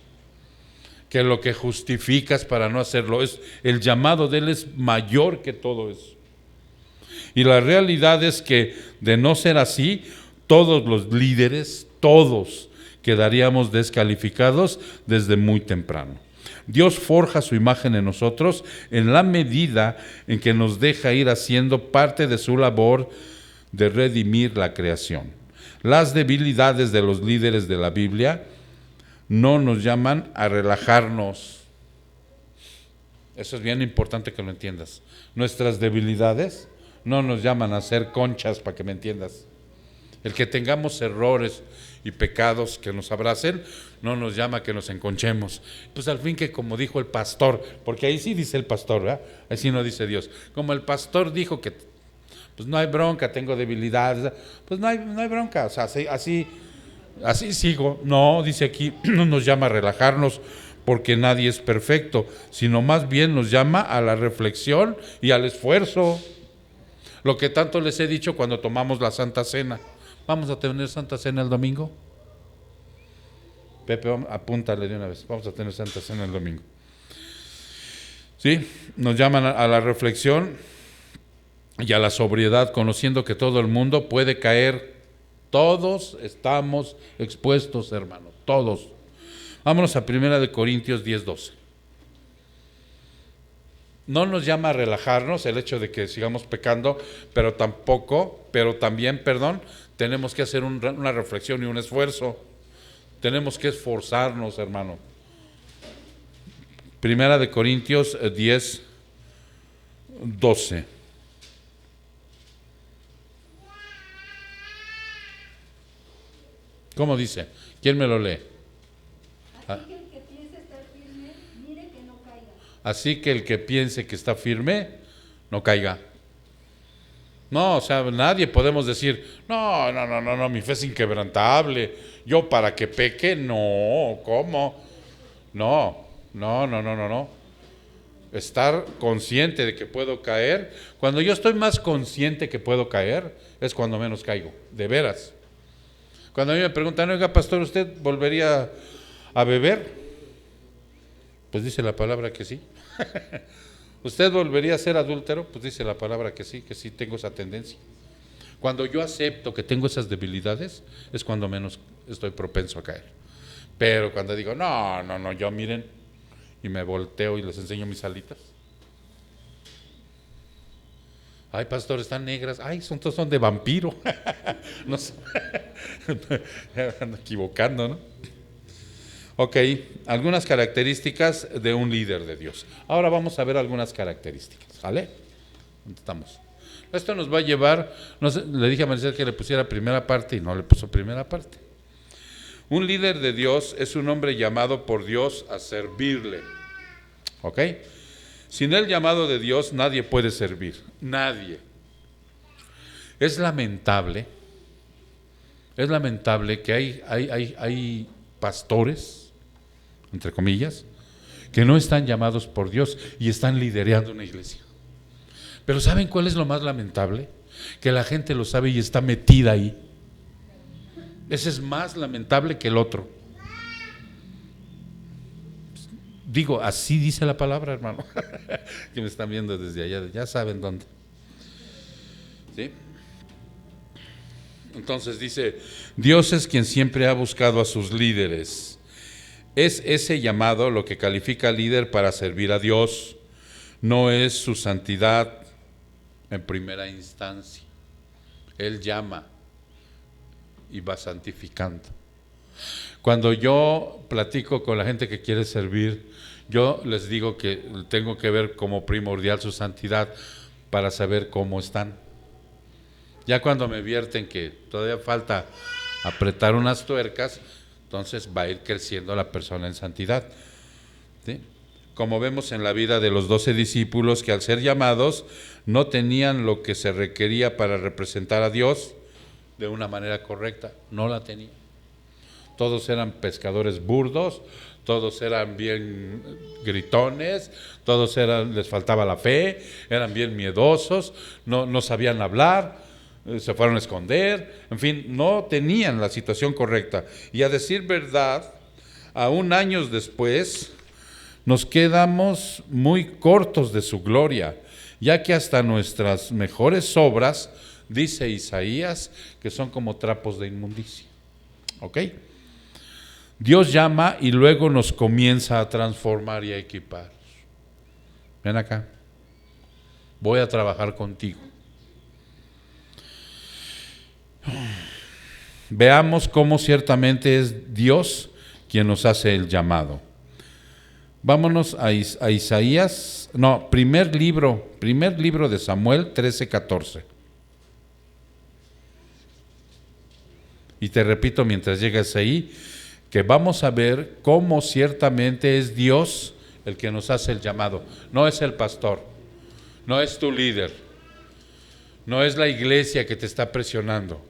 que lo que justificas para no hacerlo. El llamado de Él es mayor que todo eso. Y la realidad es que, de no ser así, todos los líderes, todos, quedaríamos descalificados desde muy temprano. Dios forja su imagen en nosotros en la medida en que nos deja ir haciendo parte de su labor de redimir la creación. Las debilidades de los líderes de la Biblia no nos llaman a relajarnos. Eso es bien importante que lo entiendas. Nuestras debilidades no nos llaman a hacer conchas, para que me entiendas. El que tengamos errores y pecados que nos abracen no nos llama a que nos enconchemos. Pues al fin, que como dijo el pastor, porque ahí sí dice el pastor, ¿verdad? Ahí sí no dice Dios. Como el pastor dijo que pues no hay bronca, tengo debilidades, pues no hay bronca, o sea, así sigo. No, dice aquí, no nos llama a relajarnos porque nadie es perfecto, sino más bien nos llama a la reflexión y al esfuerzo. Lo que tanto les he dicho cuando tomamos la Santa Cena. ¿Vamos a tener Santa Cena el domingo? Pepe, apúntale de una vez, vamos a tener Santa Cena el domingo. ¿Sí? Nos llaman a la reflexión y a la sobriedad, conociendo que todo el mundo puede caer. Todos estamos expuestos, hermanos, todos. Vámonos a 1 Corintios 10:12. No nos llama a relajarnos el hecho de que sigamos pecando, pero también, tenemos que hacer una reflexión y un esfuerzo. Tenemos que esforzarnos, hermano. 1 Corintios 10:12. ¿Cómo dice? ¿Quién me lo lee? Así que el que piense estar firme, mire que no caiga. Así que el que piense que está firme, no caiga. No, o sea, nadie podemos decir, no, mi fe es inquebrantable, yo para que peque, no, ¿cómo? No. Estar consciente de que puedo caer, cuando yo estoy más consciente que puedo caer, es cuando menos caigo, de veras. Cuando a mí me preguntan, oiga, pastor, ¿usted volvería a beber? Pues dice la palabra que sí. ¿Usted volvería a ser adúltero? Pues dice la palabra que sí tengo esa tendencia. Cuando yo acepto que tengo esas debilidades, es cuando menos estoy propenso a caer. Pero cuando digo, no, yo miren, y me volteo y les enseño mis alitas. Ay, pastor, están negras. Ay, todos son de vampiro. No sé. Me ando equivocando, ¿no? Ok, algunas características de un líder de Dios. Ahora vamos a ver algunas características, ¿vale? ¿Dónde estamos? Esto nos va a llevar, no sé, le dije a Maricel que le pusiera primera parte y no le puso primera parte. Un líder de Dios es un hombre llamado por Dios a servirle, ¿ok? Sin el llamado de Dios nadie puede servir, nadie. Es lamentable que hay pastores, entre comillas, que no están llamados por Dios y están liderando una iglesia. Pero ¿saben cuál es lo más lamentable? Que la gente lo sabe y está metida ahí. Ese es más lamentable que el otro. Digo, así dice la palabra, hermano. Que me están viendo desde allá, ya saben dónde. ¿Sí? Entonces dice, Dios es quien siempre ha buscado a sus líderes. Es ese llamado lo que califica al líder para servir a Dios, no es su santidad en primera instancia. Él llama y va santificando. Cuando yo platico con la gente que quiere servir, yo les digo que tengo que ver como primordial su santidad para saber cómo están. Ya cuando me vierten que todavía falta apretar unas tuercas, entonces va a ir creciendo la persona en santidad. ¿Sí? Como vemos en la vida de los 12 discípulos que al ser llamados no tenían lo que se requería para representar a Dios de una manera correcta, no la tenían. Todos eran pescadores burdos, todos eran bien gritones, les faltaba la fe, eran bien miedosos, no sabían hablar, se fueron a esconder, en fin, no tenían la situación correcta. Y a decir verdad, aún años después, nos quedamos muy cortos de su gloria, ya que hasta nuestras mejores obras, dice Isaías, que son como trapos de inmundicia. ¿Ok? Dios llama y luego nos comienza a transformar y a equipar. Ven acá, voy a trabajar contigo. Veamos cómo ciertamente es Dios quien nos hace el llamado. Vámonos a Isaías, primer libro de Samuel 13:14. Y te repito mientras llegas ahí, que vamos a ver cómo ciertamente es Dios el que nos hace el llamado. No es el pastor, no es tu líder, No es la iglesia que te está presionando.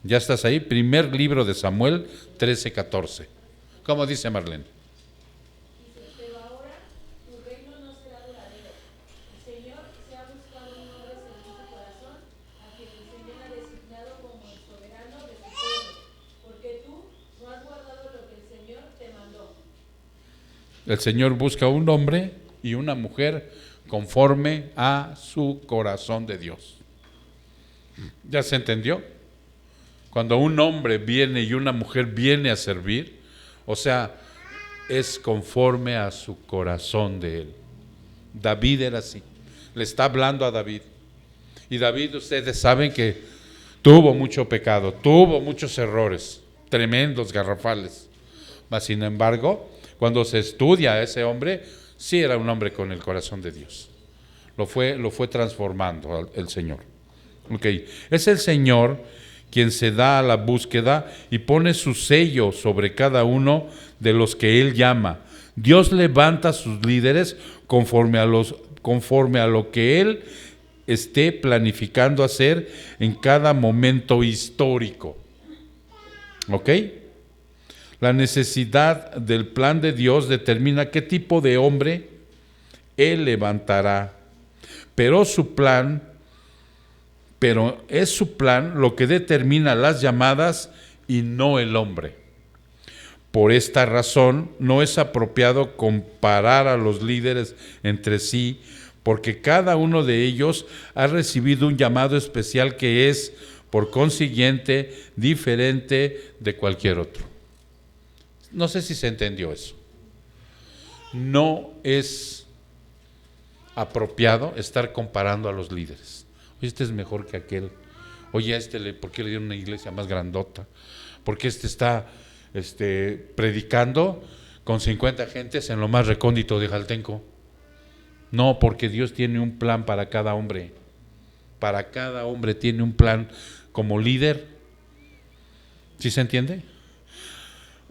¿Ya estás ahí? Primer libro de Samuel 13:14. ¿Cómo dice Marlene? Dice, pero ahora tu reino no será duradero. El Señor se ha buscado un hombre según su corazón, a quien el Señor ha designado como el soberano de su pueblo, porque tú no has guardado lo que el Señor te mandó. El Señor busca un hombre y una mujer conforme a su corazón de Dios. ¿Ya se entendió? Cuando un hombre viene y una mujer viene a servir, o sea, es conforme a su corazón de él. David era así. Le está hablando a David. Y David, ustedes saben que tuvo mucho pecado, tuvo muchos errores, tremendos, garrafales. Mas, sin embargo, cuando se estudia a ese hombre, sí era un hombre con el corazón de Dios. Lo fue transformando el Señor. Okay. Es el Señor quien se da a la búsqueda y pone su sello sobre cada uno de los que Él llama. Dios levanta a sus líderes conforme a lo que Él esté planificando hacer en cada momento histórico. ¿Ok? La necesidad del plan de Dios determina qué tipo de hombre Él levantará. Pero es su plan lo que determina las llamadas y no el hombre. Por esta razón, no es apropiado comparar a los líderes entre sí, porque cada uno de ellos ha recibido un llamado especial que es, por consiguiente, diferente de cualquier otro. No sé si se entendió eso. No es apropiado estar comparando a los líderes. Oye, este es mejor que aquel. Oye, ¿por qué le dieron una iglesia más grandota? ¿Por qué está predicando con 50 gentes en lo más recóndito de Jaltenco? No, porque Dios tiene un plan para cada hombre. Para cada hombre tiene un plan como líder. ¿Sí se entiende?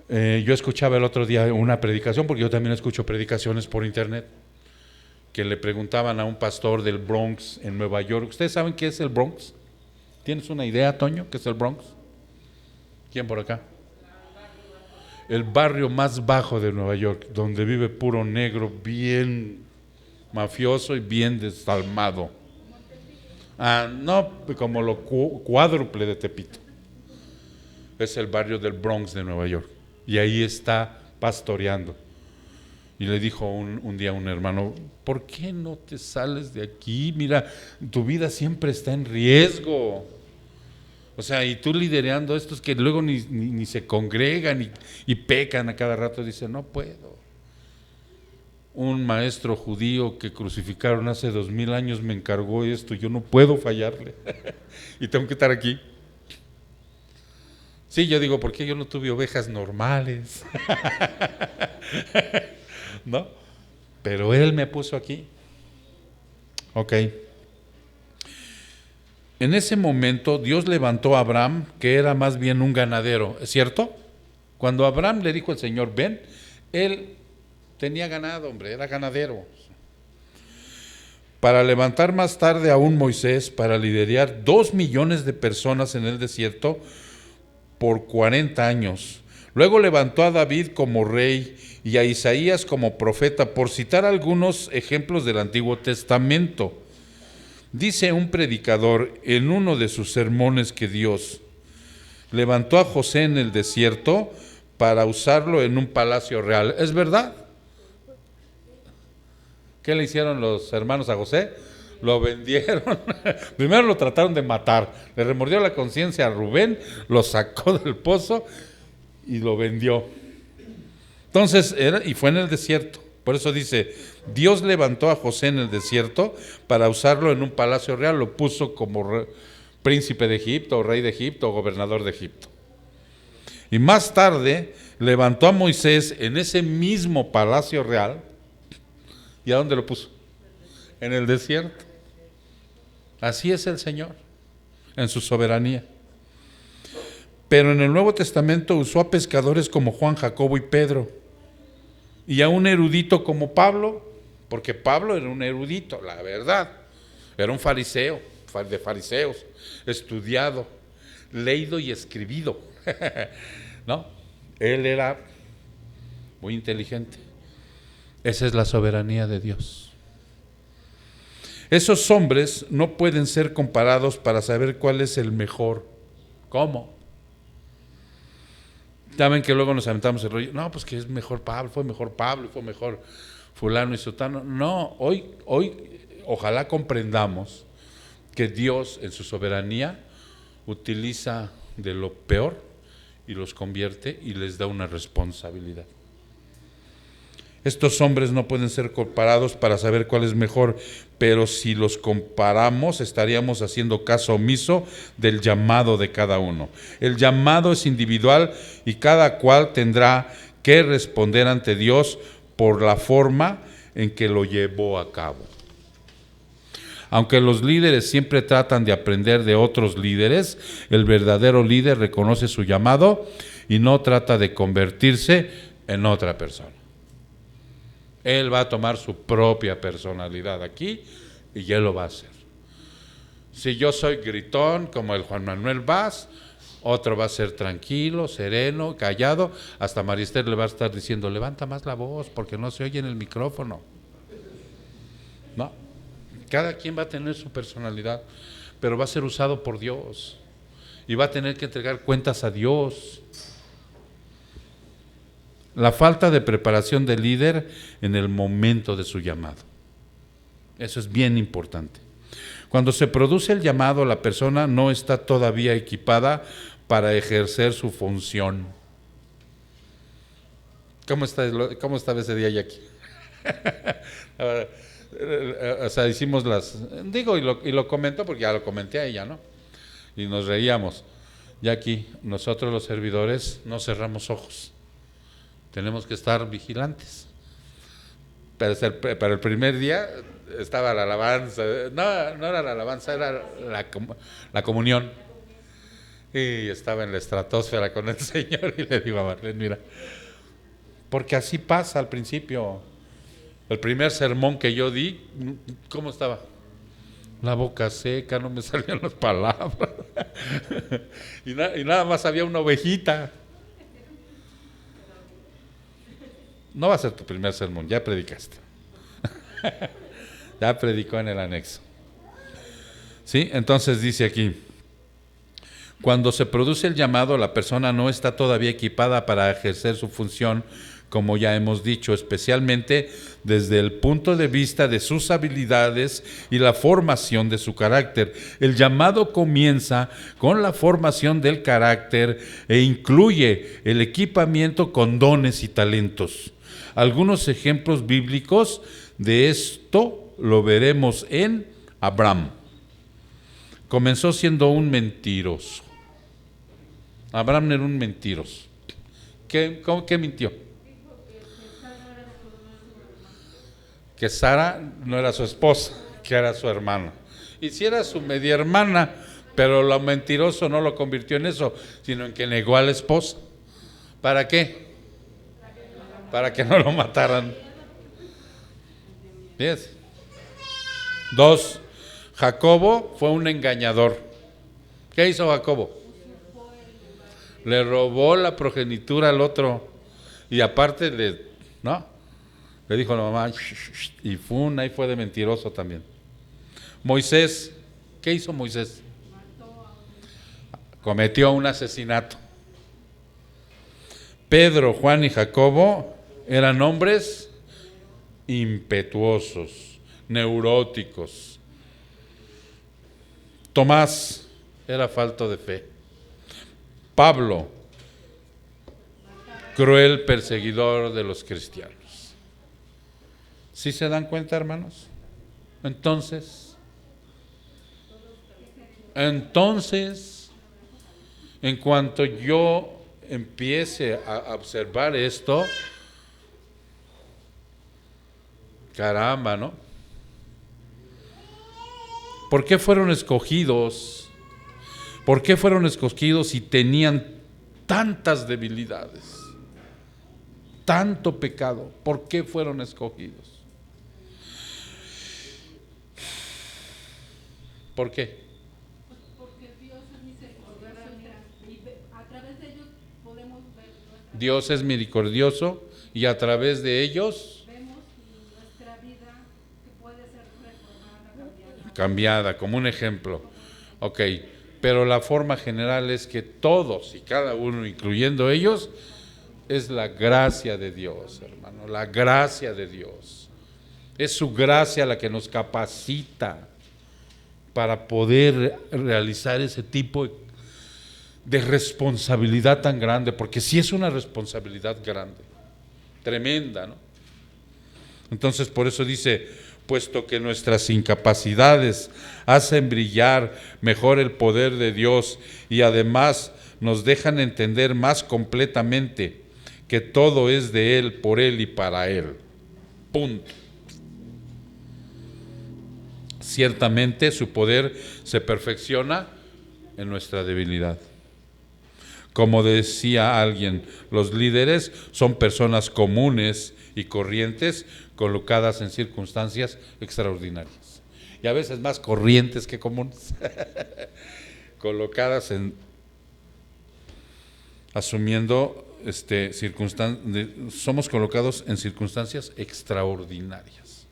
Yo escuchaba el otro día una predicación, porque yo también escucho predicaciones por internet, que le preguntaban a un pastor del Bronx en Nueva York. ¿Ustedes saben qué es el Bronx? ¿Tienes una idea, Toño, qué es el Bronx? ¿Quién por acá? El barrio más bajo de Nueva York, donde vive puro negro, bien mafioso y bien desalmado. No, como lo cuádruple de Tepito. Es el barrio del Bronx de Nueva York. Y ahí está pastoreando. Y le dijo un día a un hermano, ¿por qué no te sales de aquí? Mira, tu vida siempre está en riesgo. O sea, y tú liderando estos que luego ni se congregan y pecan a cada rato. Dice, no puedo. Un maestro judío que crucificaron hace 2000 años me encargó esto, yo no puedo fallarle. Y tengo que estar aquí. Sí, yo digo, ¿por qué yo no tuve ovejas normales? ¿No? Pero Él me puso aquí. Ok. En ese momento Dios levantó a Abraham, que era más bien un ganadero, ¿es cierto? Cuando Abraham le dijo al Señor, ven, él tenía ganado, hombre, era ganadero. Para levantar más tarde a un Moisés, para liderar 2 millones de personas en el desierto por 40 años. Luego levantó a David como rey y a Isaías como profeta, por citar algunos ejemplos del Antiguo Testamento. Dice un predicador en uno de sus sermones que Dios levantó a José en el desierto para usarlo en un palacio real. ¿Es verdad? ¿Qué le hicieron los hermanos a José? Lo vendieron. Primero lo trataron de matar. Le remordió la conciencia a Rubén, lo sacó del pozo y lo vendió. Entonces, y fue en el desierto. Por eso dice, Dios levantó a José en el desierto para usarlo en un palacio real. Lo puso como príncipe de Egipto, o rey de Egipto, o gobernador de Egipto. Y más tarde levantó a Moisés en ese mismo palacio real. ¿Y a dónde lo puso? En el desierto. Así es el Señor, en su soberanía. Pero en el Nuevo Testamento usó a pescadores como Juan, Jacobo y Pedro, y a un erudito como Pablo, porque Pablo era un erudito, la verdad. Era un fariseo, de fariseos, estudiado, leído y escribido. ¿No? Él era muy inteligente. Esa es la soberanía de Dios. Esos hombres no pueden ser comparados para saber cuál es el mejor. ¿Cómo? Ya ven que luego nos aventamos el rollo. No, pues que es mejor Pablo, fue mejor fulano y sutano. No, hoy ojalá comprendamos que Dios en su soberanía utiliza de lo peor y los convierte y les da una responsabilidad. Estos hombres no pueden ser comparados para saber cuál es mejor, pero si los comparamos estaríamos haciendo caso omiso del llamado de cada uno. El llamado es individual y cada cual tendrá que responder ante Dios por la forma en que lo llevó a cabo. Aunque los líderes siempre tratan de aprender de otros líderes, el verdadero líder reconoce su llamado y no trata de convertirse en otra persona. Él va a tomar su propia personalidad aquí y él lo va a hacer. Si yo soy gritón como el Juan Manuel Vaz, otro va a ser tranquilo, sereno, callado. Hasta María Esther le va a estar diciendo, levanta más la voz porque no se oye en el micrófono. No, cada quien va a tener su personalidad, pero va a ser usado por Dios y va a tener que entregar cuentas a Dios. La falta de preparación del líder en el momento de su llamado. Eso es bien importante. Cuando se produce el llamado, la persona no está todavía equipada para ejercer su función. ¿Cómo estaba ese día, Jackie? O sea, hicimos y lo comento porque ya lo comenté a ella, ¿no? Y nos reíamos. Jackie, nosotros los servidores no cerramos ojos. Tenemos que estar vigilantes. Para el primer día estaba la alabanza. No era la alabanza, era la comunión. Y estaba en la estratosfera con el Señor y le digo a Marlene, mira, porque así pasa al principio. El primer sermón que yo di, ¿cómo estaba? La boca seca, no me salían las palabras. y nada más había una ovejita. No va a ser tu primer sermón, ya predicaste. Ya predicó en el anexo. ¿Sí? Entonces dice aquí, cuando se produce el llamado, la persona no está todavía equipada para ejercer su función, como ya hemos dicho, especialmente desde el punto de vista de sus habilidades y la formación de su carácter. El llamado comienza con la formación del carácter e incluye el equipamiento con dones y talentos. Algunos ejemplos bíblicos de esto lo veremos en Abraham. Comenzó siendo un mentiroso. Abraham era un mentiroso. ¿Qué mintió? Que Sara no era su esposa, que era su hermana. Y si era su media hermana, pero lo mentiroso no lo convirtió en eso, sino en que negó a la esposa. ¿Para qué? Para que no lo mataran. ¿Ves? 2. Jacobo fue un engañador. ¿Qué hizo Jacobo? Le robó la progenitura al otro y aparte le dijo a la mamá y ahí fue de mentiroso también. Moisés, ¿qué hizo Moisés? Cometió un asesinato. Pedro, Juan y Jacobo eran hombres impetuosos, neuróticos. Tomás era falto de fe. Pablo, cruel perseguidor de los cristianos. ¿Sí se dan cuenta, hermanos? Entonces, en cuanto yo empiece a observar esto, caramba, ¿no? ¿Por qué fueron escogidos? ¿Por qué fueron escogidos si tenían tantas debilidades? Tanto pecado. ¿Por qué fueron escogidos? ¿Por qué? Pues porque Dios es misericordioso y a través de ellos podemos ver nuestra Dios es misericordioso y a través de ellos vemos nuestra vida que puede ser reformada, cambiada, como un ejemplo. Ok, pero la forma general es que todos y cada uno, incluyendo ellos, es la gracia de Dios, hermano, la gracia de Dios. Es su gracia la que nos capacita para poder realizar ese tipo de responsabilidad tan grande, porque sí es una responsabilidad grande, tremenda, ¿no? Entonces por eso dice, puesto que nuestras incapacidades hacen brillar mejor el poder de Dios y además nos dejan entender más completamente que todo es de Él, por Él y para Él. Punto. Ciertamente su poder se perfecciona en nuestra debilidad. Como decía alguien, los líderes son personas comunes y corrientes colocadas en circunstancias extraordinarias. Y a veces más corrientes que comunes. Colocadas en, asumiendo somos colocados en circunstancias extraordinarias.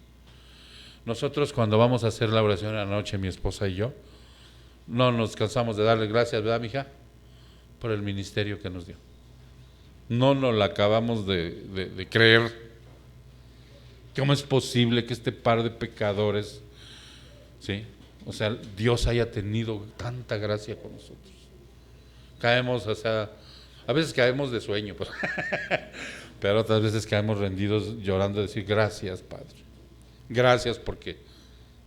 Nosotros cuando vamos a hacer la oración en la noche, mi esposa y yo, no nos cansamos de darle gracias, ¿verdad, mija? Por el ministerio que nos dio. No nos la acabamos de creer. ¿Cómo es posible que este par de pecadores, ¿sí? O sea, Dios haya tenido tanta gracia con nosotros? Caemos, o sea, a veces caemos de sueño, pero otras veces caemos rendidos llorando y decir, gracias, Padre. Gracias porque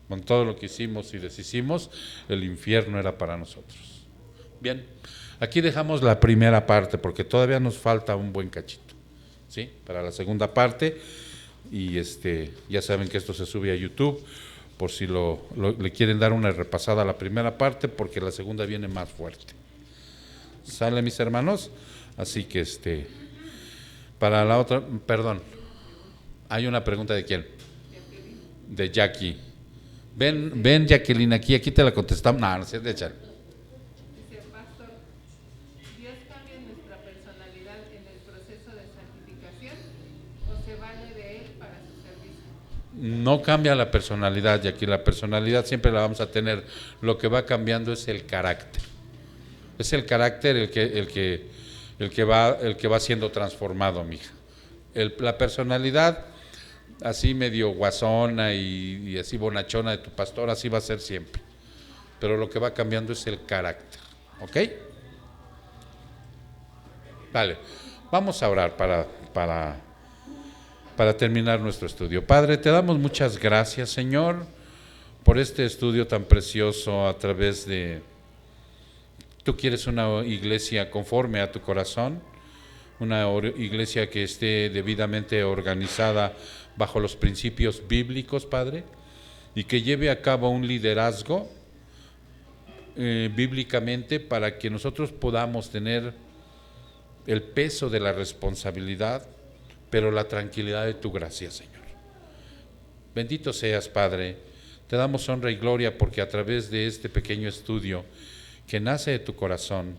con todo lo que hicimos y deshicimos, el infierno era para nosotros. Bien, aquí dejamos la primera parte porque todavía nos falta un buen cachito, ¿sí? Para la segunda parte, y ya saben que esto se sube a YouTube, por si le quieren dar una repasada a la primera parte, porque la segunda viene más fuerte. ¿Sale, mis hermanos? Así que para la otra, perdón, hay una pregunta de quién, de Jackie. Ven Jacqueline, aquí te la contestamos. No, no sé, de echar. Dice, pastor, ¿Dios cambia nuestra personalidad en el proceso de santificación o se vale de Él para su servicio? No cambia la personalidad, Jackie, la personalidad siempre la vamos a tener. Lo que va cambiando es el carácter. Es el carácter el que va siendo transformado, mija. La personalidad así medio guasona y así bonachona de tu pastor, así va a ser siempre. Pero lo que va cambiando es el carácter, ¿ok? Vale, vamos a orar para terminar nuestro estudio. Padre, te damos muchas gracias, Señor, por este estudio tan precioso a través de... Tú quieres una iglesia conforme a tu corazón, una iglesia que esté debidamente organizada bajo los principios bíblicos, Padre, y que lleve a cabo un liderazgo bíblicamente para que nosotros podamos tener el peso de la responsabilidad, pero la tranquilidad de tu gracia, Señor. Bendito seas, Padre. Te damos honra y gloria porque a través de este pequeño estudio que nace de tu corazón,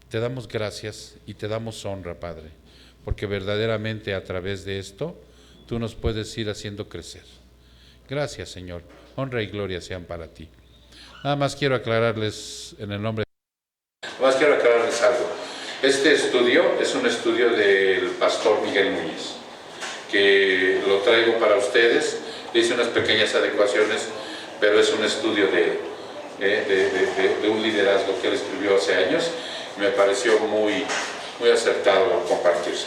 te damos gracias y te damos honra, Padre, porque verdaderamente a través de esto tú nos puedes ir haciendo crecer. Gracias, Señor. Honra y gloria sean para ti. Nada más quiero aclararles en el nombre de... Nada más quiero aclararles algo. Este estudio es un estudio del pastor Miguel Núñez, que lo traigo para ustedes. Le hice unas pequeñas adecuaciones, pero es un estudio de un liderazgo que él escribió hace años. Me pareció muy acertado compartirse.